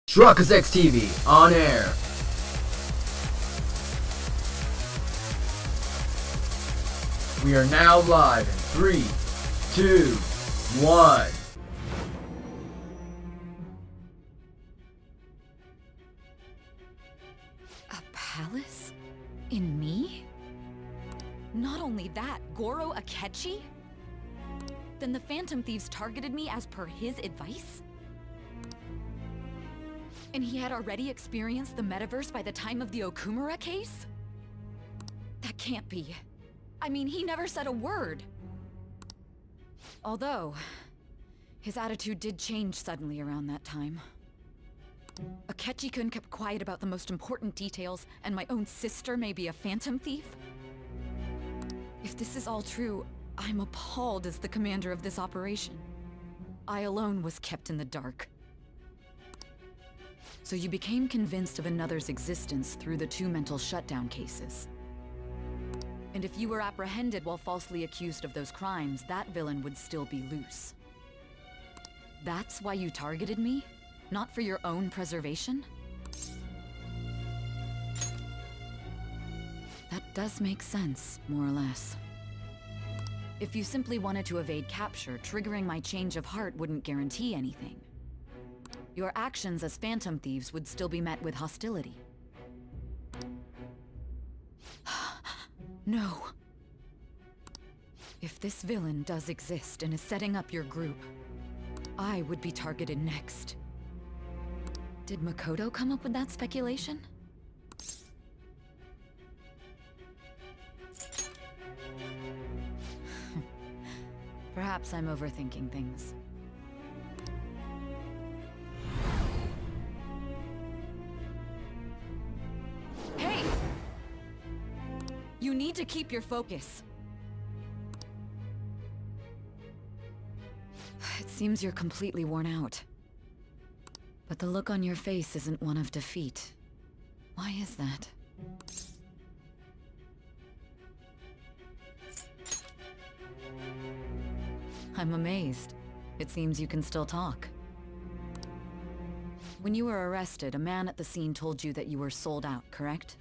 Truckers X TV on air. We are now live in 3, 2, 1. A palace? In me? Not only that, Goro Akechi? Then the Phantom Thieves targeted me as per his advice? And he had already experienced the metaverse by the time of the Okumura case? That can't be. I mean, he never said a word. Although, his attitude did change suddenly around that time. Akechi-kun kept quiet about the most important details, and my own sister may be a phantom thief? If this is all true, I'm appalled as the commander of this operation. I alone was kept in the dark. So you became convinced of another's existence through the 2 mental shutdown cases. And if you were apprehended while falsely accused of those crimes, that villain would still be loose. That's why you targeted me? Not for your own preservation? That does make sense, more or less. If you simply wanted to evade capture, triggering my change of heart wouldn't guarantee anything. Your actions as Phantom Thieves would still be met with hostility. No. If this villain does exist and is setting up your group, I would be targeted next. Did Makoto come up with that speculation? Perhaps I'm overthinking things. Hey! You need to keep your focus. It seems you're completely worn out. But the look on your face isn't one of defeat. Why is that? I'm amazed. It seems you can still talk. When you were arrested, a man at the scene told you that you were sold out, correct?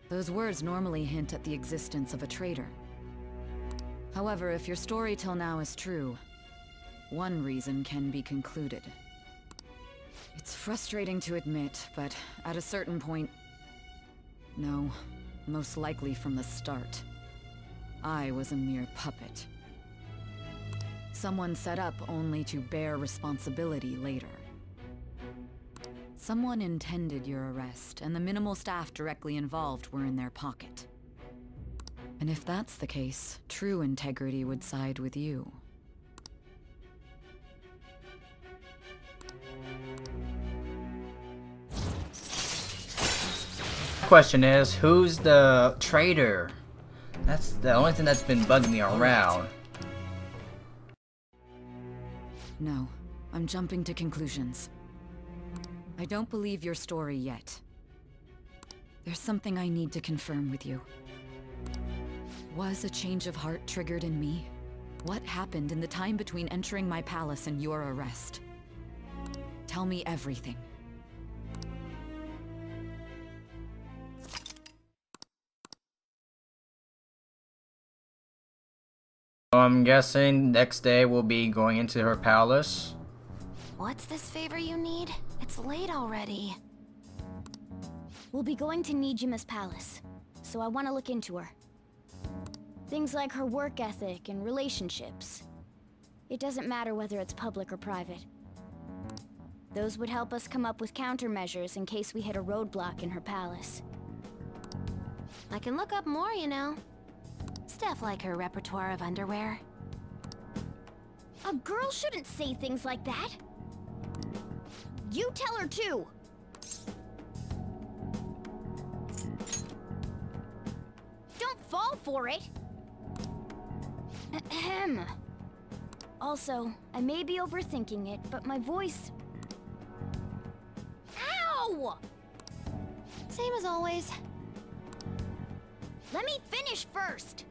Those words normally hint at the existence of a traitor. However, if your story till now is true, one reason can be concluded. It's frustrating to admit, but at a certain point... No, most likely from the start. I was a mere puppet. Someone set up only to bear responsibility later. Someone intended your arrest, and the minimal staff directly involved were in their pocket. And if that's the case, true integrity would side with you. Question is, who's the traitor? That's the only thing that's been bugging me around. No, I'm jumping to conclusions. I don't believe your story yet. There's something I need to confirm with you. Was a change of heart triggered in me? What happened in the time between entering my palace and your arrest? Tell me everything. I'm guessing next day we'll be going into her palace. What's this favor you need? It's late already. We'll be going to Nijima's palace, so I want to look into her. Things like her work ethic and relationships. It doesn't matter whether it's public or private. Those would help us come up with countermeasures in case we hit a roadblock in her palace. I can look up more, you know. Stuff like her repertoire of underwear. A girl shouldn't say things like that. You tell her too. Don't fall for it. Ahem. Also, I may be overthinking it, but my voice... Ow! Same as always. Let me finish first.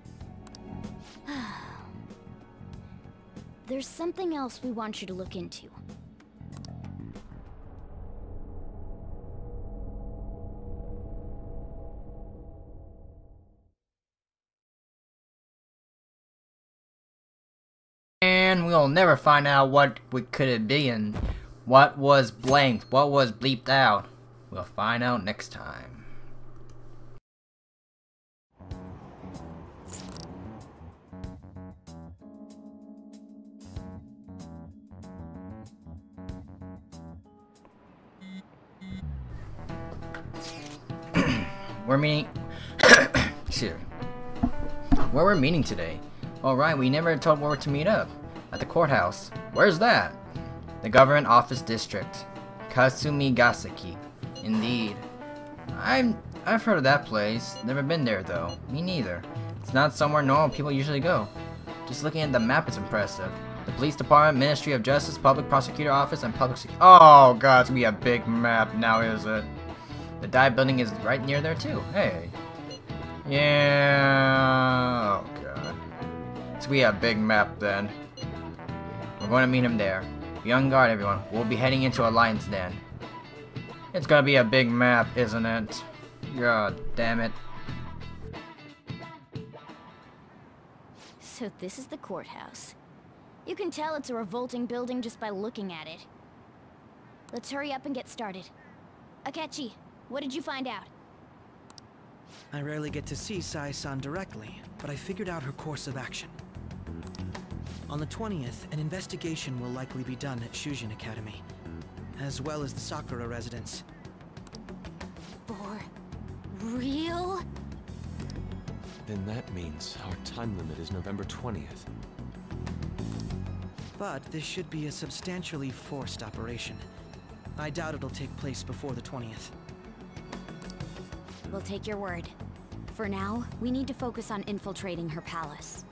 There's something else we want you to look into. we'll never find out what could it be and what was blanked, what was bleeped out. We'll find out next time. We're meeting. Excuse me. Where we're meeting today? Alright, we never told where to meet up. At the courthouse. Where's that? The government office district. Kasumigaseki. Indeed. I've heard of that place. Never been there though. Me neither. It's not somewhere normal people usually go. Just looking at the map, it's impressive. The police department, Ministry of Justice, public prosecutor office, and public security. Oh god, it's gonna be a big map now, is it? The dive building is right near there too. Hey. Yeah. Oh god. It's gonna be a big map then. We're going to meet him there. Be on guard, everyone. We'll be heading into a lion's den. It's gonna be a big map, isn't it? God damn it. So this is the courthouse. You can tell it's a revolting building just by looking at it. Let's hurry up and get started. Akechi, what did you find out? I rarely get to see Sai-san directly, but I figured out her course of action. On the 20th, an investigation will likely be done at Shujin Academy, as well as the Sakura residence. For real? Then that means our time limit is November 20th. But this should be a substantially forced operation. I doubt it'll take place before the 20th. We'll take your word. For now, we need to focus on infiltrating her palace.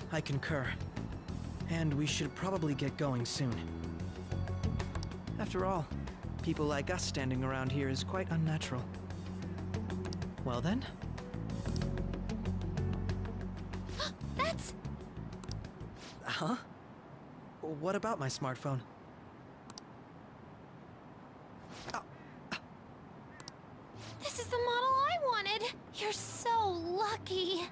I concur. And we should probably get going soon. After all, people like us standing around here is quite unnatural. Well then? That's... Huh? What about my smartphone? This is the model I wanted. You're so lucky.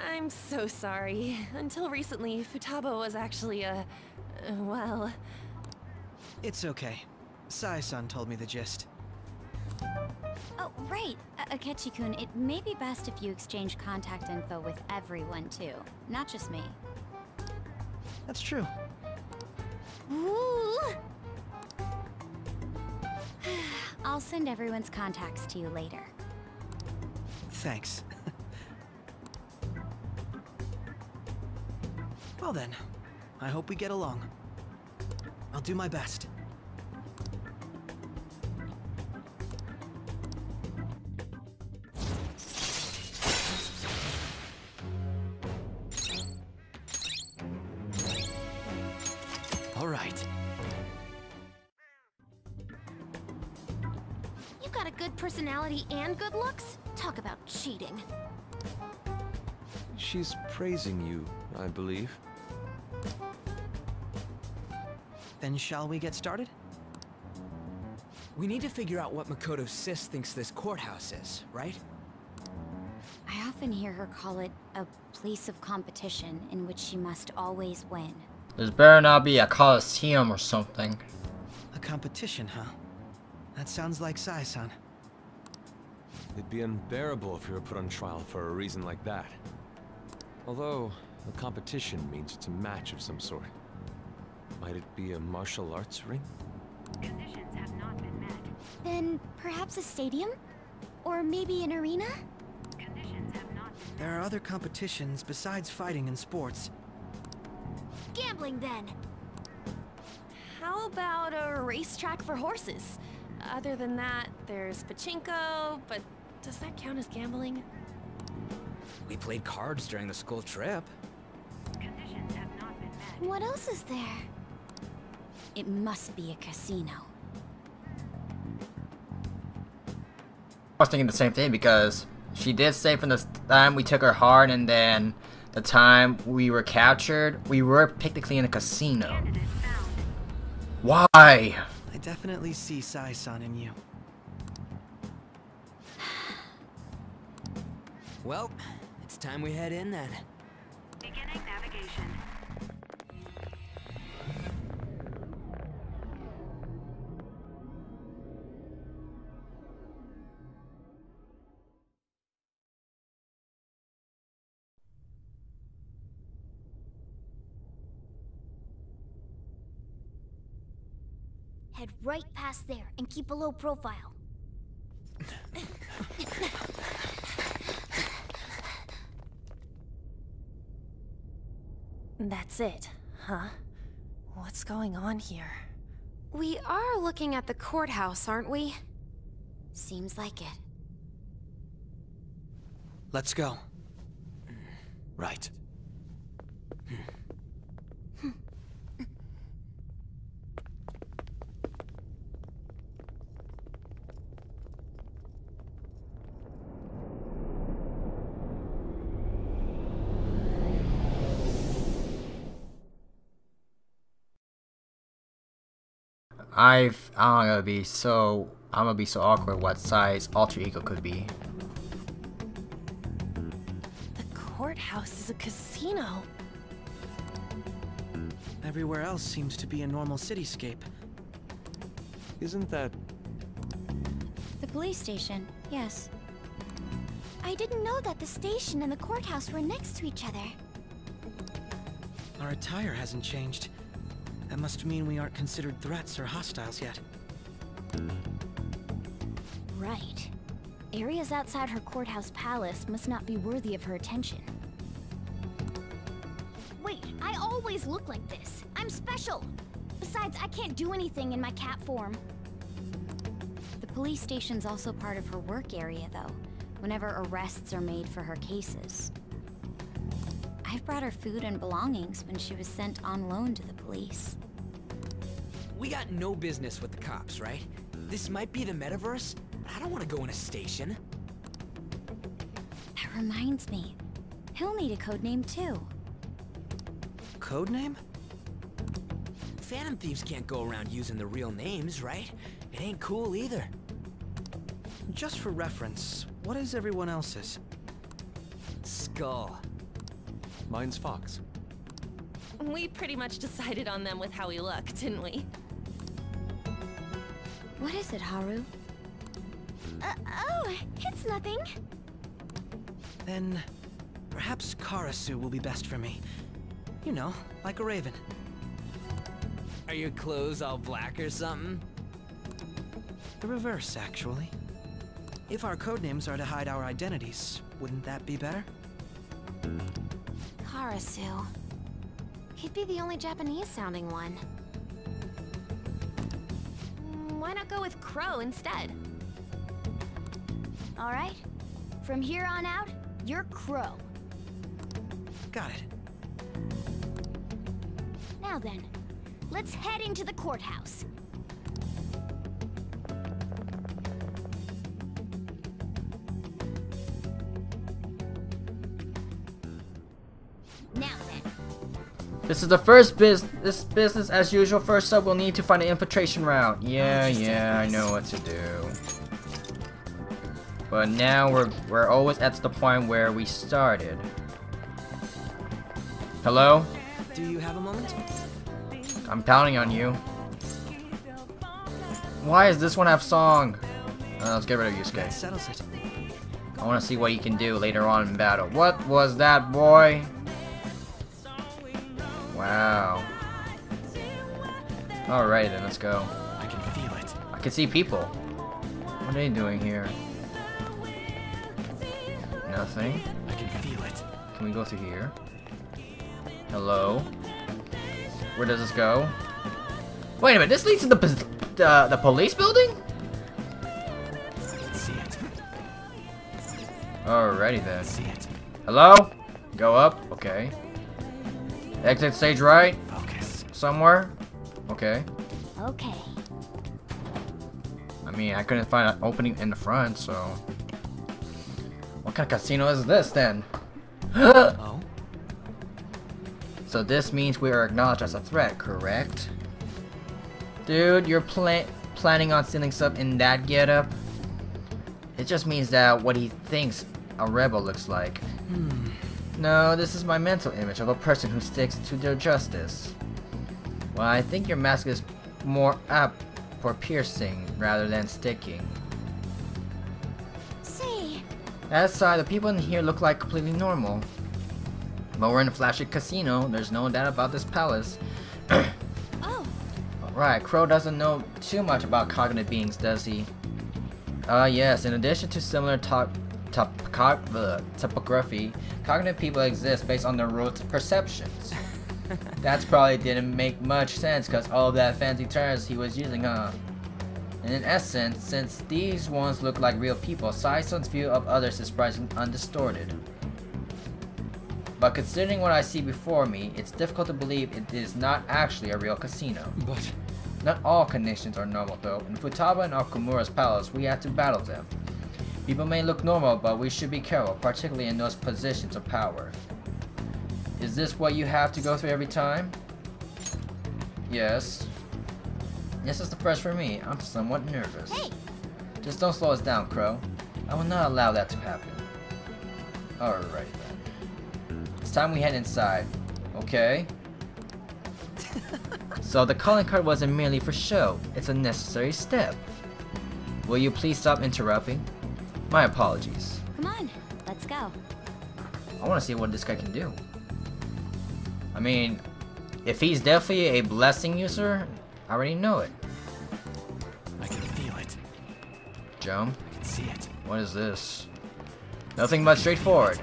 I'm so sorry. Until recently, Futaba was actually well... It's okay. Sai-san told me the gist. Oh, right. Akechi-kun, it may be best if you exchange contact info with everyone, too. Not just me. That's true. Ooh. I'll send everyone's contacts to you later. Thanks. Well then, I hope we get along. I'll do my best. All right. You got a good personality and good looks? Talk about cheating. She's praising you, I believe. Then shall we get started? We need to figure out what Makoto's sis thinks this courthouse is, right? I often hear her call it a place of competition in which she must always win. There's better not be a coliseum or something. A competition, huh? That sounds like Sai-san. It'd be unbearable if we were put on trial for a reason like that. Although, a competition means it's a match of some sort. Might it be a martial arts ring? Conditions have not been met. Then perhaps a stadium? Or maybe an arena? Conditions have not been There are other competitions besides fighting and sports. Gambling then. How about a racetrack for horses? Other than that, there's pachinko, but does that count as gambling? We played cards during the school trip. Conditions have not been met. What else is there? It must be a casino. I was thinking the same thing because she did say from the time we took her heart and then the time we were captured, we were technically in a casino. Why? I definitely see Sai-san in you. Well, it's time we head in then. Beginning navigation. Head right past there and keep a low profile. That's it, huh? What's going on here? We are looking at the courthouse, aren't we? Seems like it. Let's go. Right. I'm gonna be so awkward what size alter ego could be. The courthouse is a casino. Everywhere else seems to be a normal cityscape. Isn't that... The police station, yes. I didn't know that the station and the courthouse were next to each other. Our attire hasn't changed. That must mean we aren't considered threats or hostiles yet. Right. Areas outside her courthouse palace must not be worthy of her attention. Wait, I always look like this. I'm special. Besides, I can't do anything in my cat form. The police station's also part of her work area, though, whenever arrests are made for her cases. I've brought her food and belongings when she was sent on loan to the police. We got no business with the cops, right? This might be the metaverse, but I don't want to go in a station. That reminds me. He'll need a codename, too. Codename? Phantom thieves can't go around using the real names, right? It ain't cool either. Just for reference, what is everyone else's? Skull. Mine's Fox. We pretty much decided on them with how we look, didn't we? What is it, Haru? Oh, it's nothing. Then, perhaps Karasu will be best for me. You know, like a raven. Are your clothes all black or something? The reverse, actually. If our codenames are to hide our identities, wouldn't that be better? Karasu. He'd be the only Japanese-sounding one. Why not go with Crow instead? All right. From here on out, you're Crow. Got it. Now then, let's head into the courthouse. Now then. This is the this business as usual. First up, we'll need to find an infiltration route. Yeah, I know what to do. But now we're always at the point where we started. Hello? Do you have a moment? I'm counting on you. Why does this one have song? Let's get rid of Yusuke. That settles it. I want to see what you can do later on in battle. What was that, boy? Wow. Alright then, let's go. I can feel it. I can see people. What are they doing here? Nothing. I can feel it. Can we go through here? Hello? Where does this go? Wait a minute, this leads to the police building? I can see it. Alrighty then. See it. Hello? Go up? Okay. Exit stage right? Focus. Somewhere? Okay. Okay. I mean, I couldn't find an opening in the front, so... What kind of casino is this, then? Oh? So this means we are acknowledged as a threat, correct? Dude, you're planning on stealing stuff in that getup? It just means that what he thinks a rebel looks like. No, this is my mental image of a person who sticks to their justice. Well, I think your mask is more apt for piercing rather than sticking. Say, That aside, the people in here look like completely normal. But we're in a flashy casino, there's no doubt about this palace. oh, Right, Crow doesn't know too much about cognitive beings, does he? Yes, in addition to similar topography, cognitive people exist based on their root perceptions. That's probably didn't make much sense because all of that fancy terms he was using, huh? And in essence, since these ones look like real people, Sai-san's view of others is surprisingly undistorted. But considering what I see before me, it's difficult to believe it is not actually a real casino. But Not all conditions are normal though. In Futaba and Okumura's palace, we have to battle them. People may look normal, but we should be careful, particularly in those positions of power. Is this what you have to go through every time? Yes. This is the first for me. I'm somewhat nervous. hey, Just don't slow us down, Crow. I will not allow that to happen. Alright then. It's time we head inside. Okay? So the calling card wasn't merely for show. It's a necessary step. Will you please stop interrupting? My apologies. Come on, let's go. I want to see what this guy can do. I mean, if he's definitely a blessing user, I already know it. I can feel it. Jump. I can see it. What is this? Nothing but straightforward.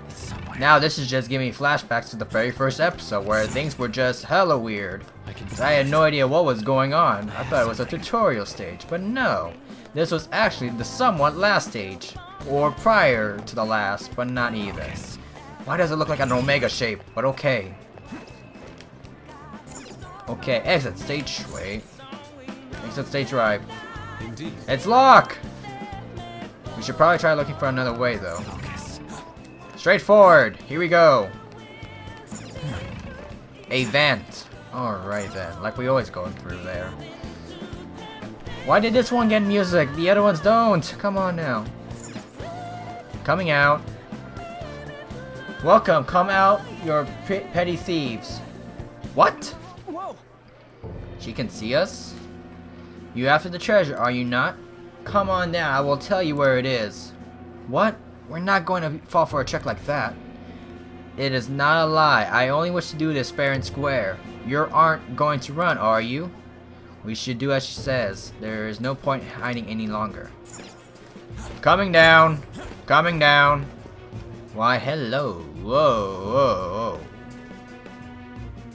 It's somewhere. Now this is just giving me flashbacks to the very first episode where things were just hella weird. I can 'Cause I had no idea what was going on. I thought it was a tutorial stage, but no. This was actually the somewhat last stage. Or prior to the last, but not even. Why does it look like an omega shape? But okay. Okay, exit stage. Wait. Exit stage right. indeed. It's locked! We should probably try looking for another way though. Focus. Straightforward! Here we go! A vent. Alright then, like we always go through there. Why did this one get music? The other ones don't! Come on now. Coming out. Welcome, come out, your petty thieves. What? Whoa! She can see us? You after the treasure, are you not? Come on down, I will tell you where it is. What? We're not going to fall for a trick like that. It is not a lie. I only wish to do this fair and square. You aren't going to run, are you? We should do as she says. There is no point hiding any longer. Coming down. Coming down. Why, hello. Whoa, whoa, whoa.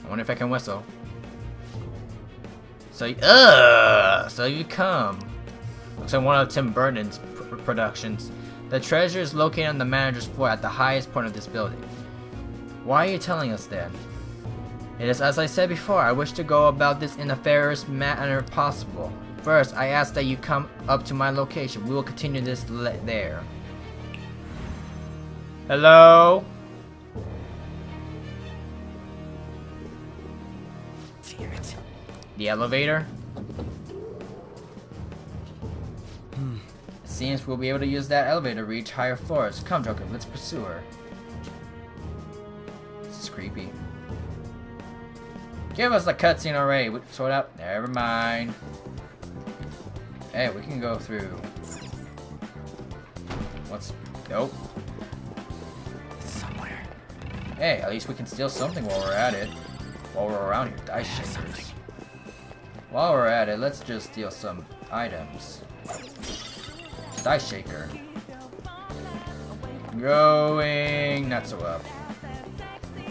I wonder if I can whistle. So you come. Looks like one of Tim Burton's productions. The treasure is located on the manager's floor at the highest point of this building. Why are you telling us then? It is as I said before, I wish to go about this in the fairest manner possible. First, I ask that you come up to my location. We will continue this there. Hello? Fear it. The elevator? It seems we'll be able to use that elevator to reach higher floors. Come, Joker, let's pursue her. This is creepy. Give us the cutscene already. We sort out. Never mind. Hey, we can go through. What's. Nope. It's somewhere. Hey, at least we can steal something while we're at it. While we're around here. Dice shakers. While we're at it, let's just steal some items. Dice shaker. Going. Not so up.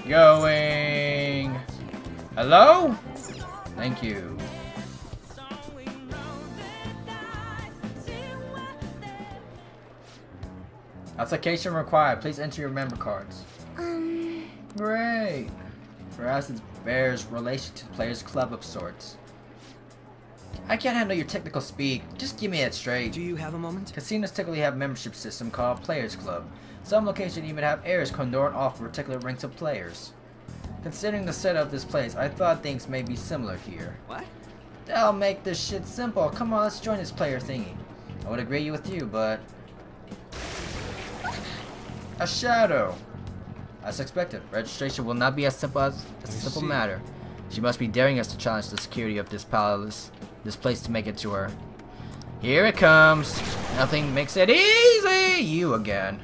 Going. Hello? Thank you. Application required. Please enter your member cards. Great. Perhaps it bears relation to the players' club of sorts. I can't handle your technical speak. Just give me it straight. Do you have a moment? Casinos typically have a membership system called Players Club. Some locations even have areas condoned off for particular ranks of players. Considering the setup of this place, I thought things may be similar here. What? That'll make this shit simple. Come on, let's join this player thingy. I would agree with you, but... A shadow. As expected, registration will not be as simple matter. She must be daring us to challenge the security of this place to make it to her. Here it comes. Nothing makes it easy. You again.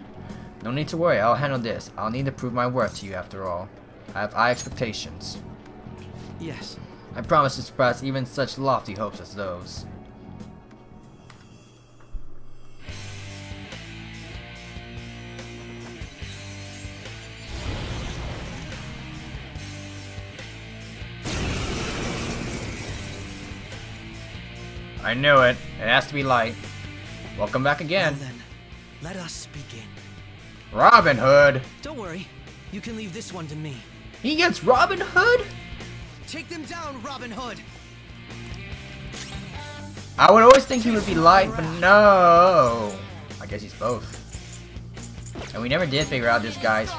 No need to worry, I'll handle this. I'll need to prove my worth to you after all. I have high expectations. Yes. I promise to surpass even such lofty hopes as those. I knew it. It has to be light. Welcome back again. Well then, let us begin. Robin Hood. Don't worry. You can leave this one to me. He gets Robin Hood? Take them down, Robin Hood! I would always think he would be light, but no. I guess he's both. And we never did figure out this guy's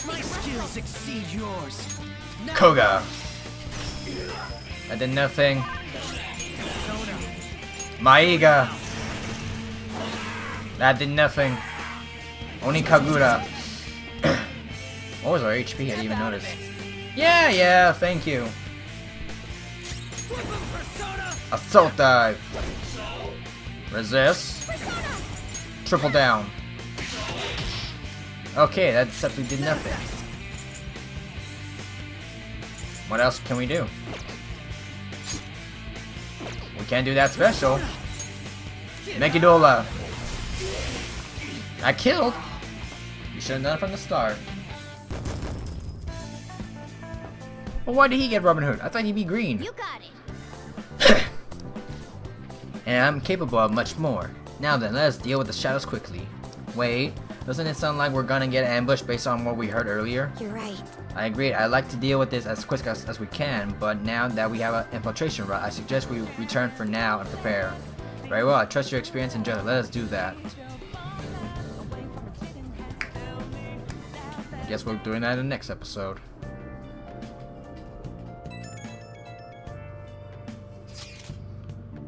My skills exceed yours. Koga. I did nothing. Maiga. That did nothing. Only Kagura. What was our HP? I didn't even notice. Yeah, thank you. Assault dive. Resist. Triple down. Okay, that simply did nothing. What else can we do? We can't do that special. Megidola. I killed. You should have done it from the start. Well, why did he get Robin Hood? I thought he'd be green. You got it. And I'm capable of much more. Now then, let us deal with the shadows quickly. Wait, doesn't it sound like we're gonna get ambushed based on what we heard earlier? You're right. I agree. I'd like to deal with this as quick as we can, but now that we have an infiltration route, I suggest we return for now and prepare. Very well, I trust your experience and judgment. Let us do that. I guess we're doing that in the next episode.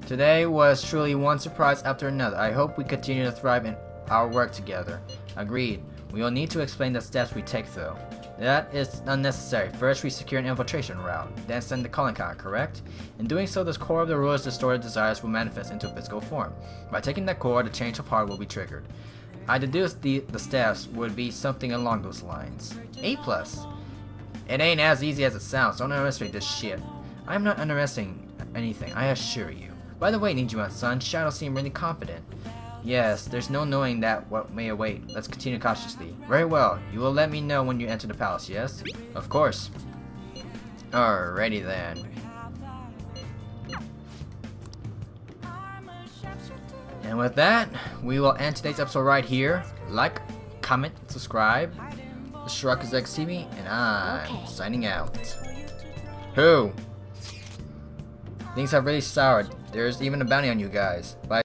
Today was truly one surprise after another. I hope we continue to thrive in our work together. Agreed. We will need to explain the steps we take though. That is unnecessary. First we secure an infiltration route, then send the calling card, correct? In doing so, the core of the ruler's distorted desires will manifest into physical form. By taking that core, the change of heart will be triggered. I deduced the steps would be something along those lines. A+. It ain't as easy as it sounds. Don't underestimate this shit. I'm not underestimating anything, I assure you. By the way, Ninjuma-san, Shadow seemed really confident. Yes, there's no knowing that what may await. Let's continue cautiously. Very well. You will let me know when you enter the palace, yes? Of course. Alrighty then. And with that, we will end today's episode right here. Like, comment, subscribe. The Shrug is XTV, and I'm signing out. Who? Things have really soured. There's even a bounty on you guys. Bye.